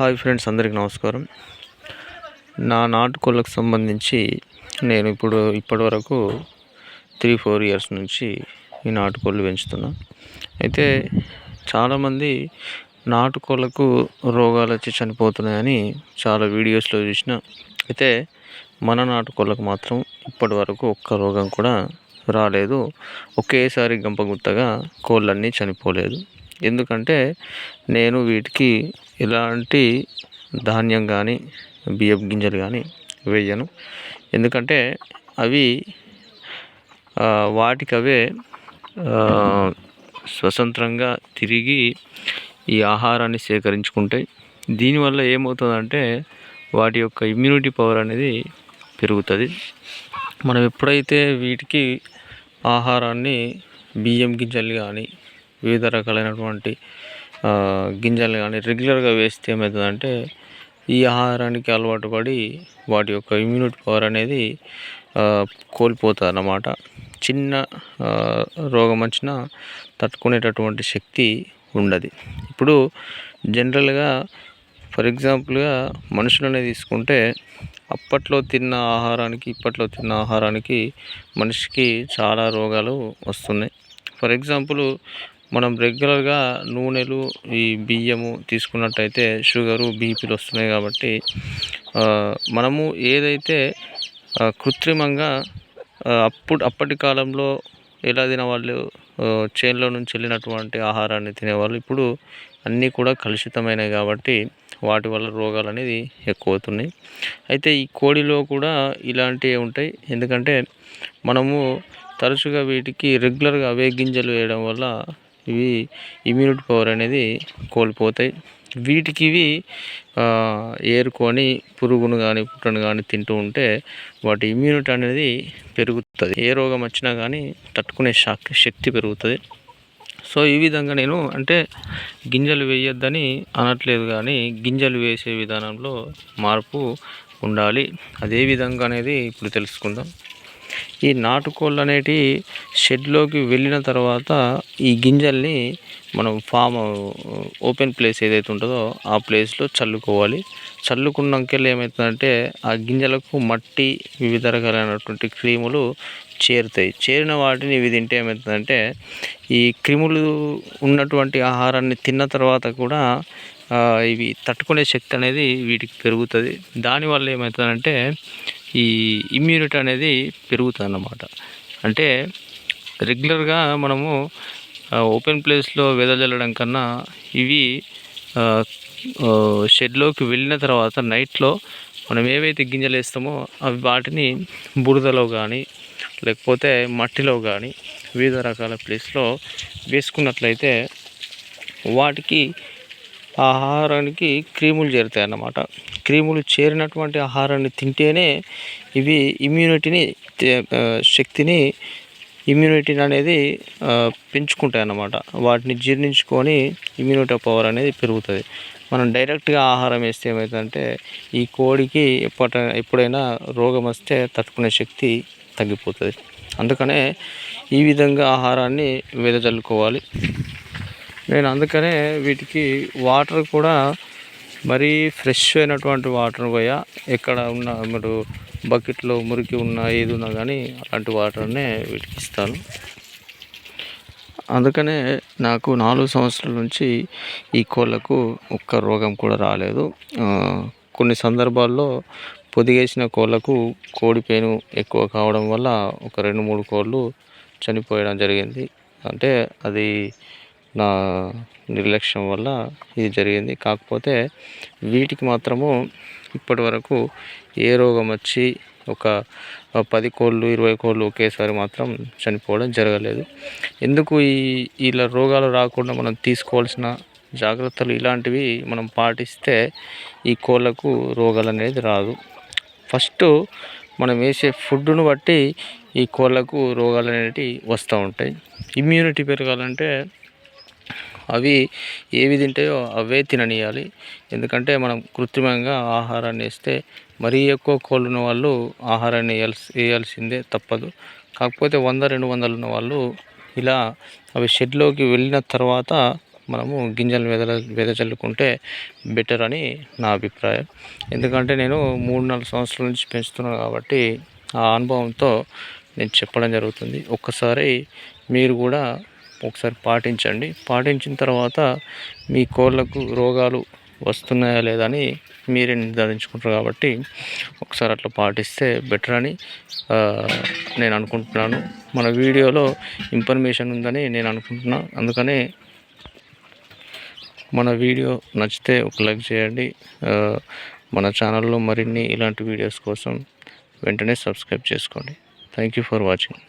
Hi friends, అందరికీ నమస్కారం. నా నాటుకోళ్ళకు సంబంధించి నేను ఇప్పటివరకు 3-4 ఇయర్స్ నుంచి ఈ నాటుకోళ్ళు పెంచుతున్నా. అయితే చాలామంది నాటుకోళ్ళకు రోగాలు వచ్చి చనిపోతున్నాయని చాలా వీడియోస్లో చూసిన. అయితే మన నాటుకోళ్ళకు మాత్రం ఇప్పటివరకు ఒక్క రోగం కూడా రాలేదు. ఒకేసారి గంపగుత్తగా కోళ్ళన్నీ చనిపోలేదు. ఎందుకంటే నేను వీటికి ఎలాంటి ధాన్యం కానీ బియ్యపు గింజలు కానీ వేయను. ఎందుకంటే అవి వాటికవే స్వతంత్రంగా తిరిగి ఈ ఆహారాన్ని సేకరించుకుంటాయి. దీనివల్ల ఏమవుతుందంటే వాటి యొక్క ఇమ్యూనిటీ పవర్ అనేది పెరుగుతుంది. మనం ఎప్పుడైతే వీటికి ఆహారాన్ని బియ్యం గింజలు కానీ వివిధ రకాలైనటువంటి గింజలు కానీ రెగ్యులర్గా వేస్తే ఏమవుతుందంటే ఈ ఆహారానికి అలవాటు పడి వాటి యొక్క ఇమ్యూనిటీ పవర్ అనేది కోల్పోతుంది అన్నమాట. చిన్న రోగం వచ్చినా తట్టుకునేటటువంటి శక్తి ఉండదు. ఇప్పుడు జనరల్గా ఫర్ ఎగ్జాంపుల్గా మనుషులనే తీసుకుంటే అప్పట్లో తిన్న ఆహారానికి ఇప్పట్లో తిన్న ఆహారానికి మనిషికి చాలా రోగాలు వస్తున్నాయి. ఫర్ ఎగ్జాంపుల్ మనం రెగ్యులర్గా నూనెలు ఈ బియ్యము తీసుకున్నట్టయితే షుగరు బీపీలు వస్తున్నాయి. కాబట్టి మనము ఏదైతే కృత్రిమంగా అప్పటి కాలంలో ఎలా తినేవాళ్ళు, చేనులో నుంచి వెళ్ళినటువంటి ఆహారాన్ని తినేవాళ్ళు. ఇప్పుడు అన్నీ కూడా కలుషితమైనవి కాబట్టి వాటి వల్ల రోగాలు అనేది ఎక్కువ అవుతున్నాయి. అయితే ఈ కోడిలో కూడా ఇలాంటివి ఉంటాయి. ఎందుకంటే మనము తరచుగా వీటికి రెగ్యులర్గా అవే గింజలు వేయడం వల్ల ఇవి ఇమ్యూనిటీ పవర్ అనేది కోల్పోతాయి. వీటికి ఇవి ఏరుకొని పురుగును కానీ పుట్టను కానీ తింటూ ఉంటే వాటి ఇమ్యూనిటీ అనేది పెరుగుతుంది. ఏ రోగం వచ్చినా కానీ తట్టుకునే శక్తి పెరుగుతుంది. సో ఈ విధంగా నేను గింజలు వేయొద్దని అనట్లేదు, కానీ గింజలు వేసే విధానంలో మార్పు ఉండాలి. అదే విధంగా అనేది ఇప్పుడు తెలుసుకుందాం. ఈ నాటుకోళ్ళు అనేటి షెడ్లోకి వెళ్ళిన తర్వాత ఈ గింజల్ని మనం ఓపెన్ ప్లేస్ ఏదైతే ఉంటుందో ఆ ప్లేస్లో చల్లుకోవాలి. చల్లుకున్నాకెళ్ళి ఏమవుతుందంటే ఆ గింజలకు మట్టి వివిధ రకాలైనటువంటి క్రిములు చేరుతాయి. చేరిన వాటిని ఇవి తింటే ఏమవుతుందంటే ఈ క్రిములు ఉన్నటువంటి ఆహారాన్ని తిన్న తర్వాత కూడా ఇవి తట్టుకునే శక్తి అనేది వీటికి పెరుగుతుంది. దానివల్ల ఏమవుతుందంటే ఈ ఇమ్యూనిటీ అనేది పెరుగుతుంది అన్నమాట. అంటే రెగ్యులర్గా మనము ఓపెన్ ప్లేస్లో వెదజల్లడం కన్నా ఇవి షెడ్లోకి వెళ్ళిన తర్వాత నైట్లో మనం ఏవైతే గింజలు వేస్తామో అవి వాటిని బురదలో కానీ లేకపోతే మట్టిలో కానీ వివిధ రకాల ప్లేస్లో వేసుకున్నట్లయితే వాటికి ఆహారానికి క్రిములు చేరుతాయి అన్నమాట. క్రిములు చేరినటువంటి ఆహారాన్ని తింటేనే ఇవి ఇమ్యూనిటీని అనేది పెంచుకుంటాయి అన్నమాట. వాటిని జీర్ణించుకొని ఇమ్యూనిటీ పవర్ అనేది పెరుగుతుంది. మనం డైరెక్ట్గా ఆహారం వేస్తే ఏమవుతుందంటే ఈ కోడికి ఎప్పుడైనా రోగం వస్తే తట్టుకునే శక్తి తగ్గిపోతుంది. అందుకనే ఈ విధంగా ఆహారాన్ని వెదజల్లుకోవాలి. నేను అందుకనే వీటికి వాటర్ కూడా మరీ ఫ్రెష్ అయినటువంటి వాటర్ పోయా, ఎక్కడ ఉన్న మీరు బకెట్లో మురికి ఉన్నా ఏది ఉన్నా కానీ అలాంటి వాటర్నే వీటికి ఇస్తాను. అందుకనే నాకు 4 సంవత్సరాల నుంచి ఈ కోళ్ళకు ఒక్క రోగం కూడా రాలేదు. కొన్ని సందర్భాల్లో పొదిగేసిన కోళ్ళకు కోడిపేను ఎక్కువ కావడం వల్ల ఒక 2-3 కోళ్ళు చనిపోయడం జరిగింది. అది నా నిర్లక్ష్యం వల్ల ఇది జరిగింది. కాకపోతే వీటికి మాత్రము ఇప్పటి వరకు ఏ రోగం వచ్చి ఒక 10 కోళ్ళు 20 కోళ్ళు ఒకేసారి మాత్రం చనిపోవడం జరగలేదు. ఎందుకు ఇలా రోగాలు రాకుండా మనం తీసుకోవాల్సిన జాగ్రత్తలు ఇలాంటివి మనం పాటిస్తే ఈ కోళ్ళకు రోగాలు అనేది రాదు. ఫస్ట్ మనం వేసే ఫుడ్ను బట్టి ఈ కోళ్ళకు రోగాలు అనేటివి వస్తూ ఉంటాయి. ఇమ్యూనిటీ పెరగాలంటే అవి ఏవి తింటాయో అవే తిననియాలి. ఎందుకంటే మనం కృత్రిమంగా ఆహారాన్ని వేస్తే మరీ ఎక్కువ కోళ్ళు ఉన్న వాళ్ళు ఆహారాన్ని వేయాల్సిందే, తప్పదు. కాకపోతే 100-200 ఉన్న వాళ్ళు ఇలా అవి షెడ్లోకి వెళ్ళిన తర్వాత మనము గింజలు వెదజల్లుకుంటే బెటర్ అని నా అభిప్రాయం. ఎందుకంటే నేను 3-4 సంవత్సరాల నుంచి పెంచుతున్నాను కాబట్టి ఆ అనుభవంతో నేను చెప్పడం జరుగుతుంది. ఒక్కసారి మీరు కూడా ఒకసారి పాటించండి. పాటించిన తర్వాత మీ కోళ్ళకు రోగాలు వస్తున్నాయా లేదా అని మీరే నిర్ధారించుకుంటారు కాబట్టి ఒకసారి అట్లా పాటిస్తే బెటర్ అని నేను అనుకుంటున్నాను. మన వీడియోలో ఇన్ఫర్మేషన్ ఉందని నేను అనుకుంటున్నాను. అందుకనే మన వీడియో నచ్చితే ఒక లైక్ చేయండి. మన ఛానల్లో మరిన్ని ఇలాంటి వీడియోస్ కోసం వెంటనే సబ్స్క్రైబ్ చేసుకోండి. Thank you for watching.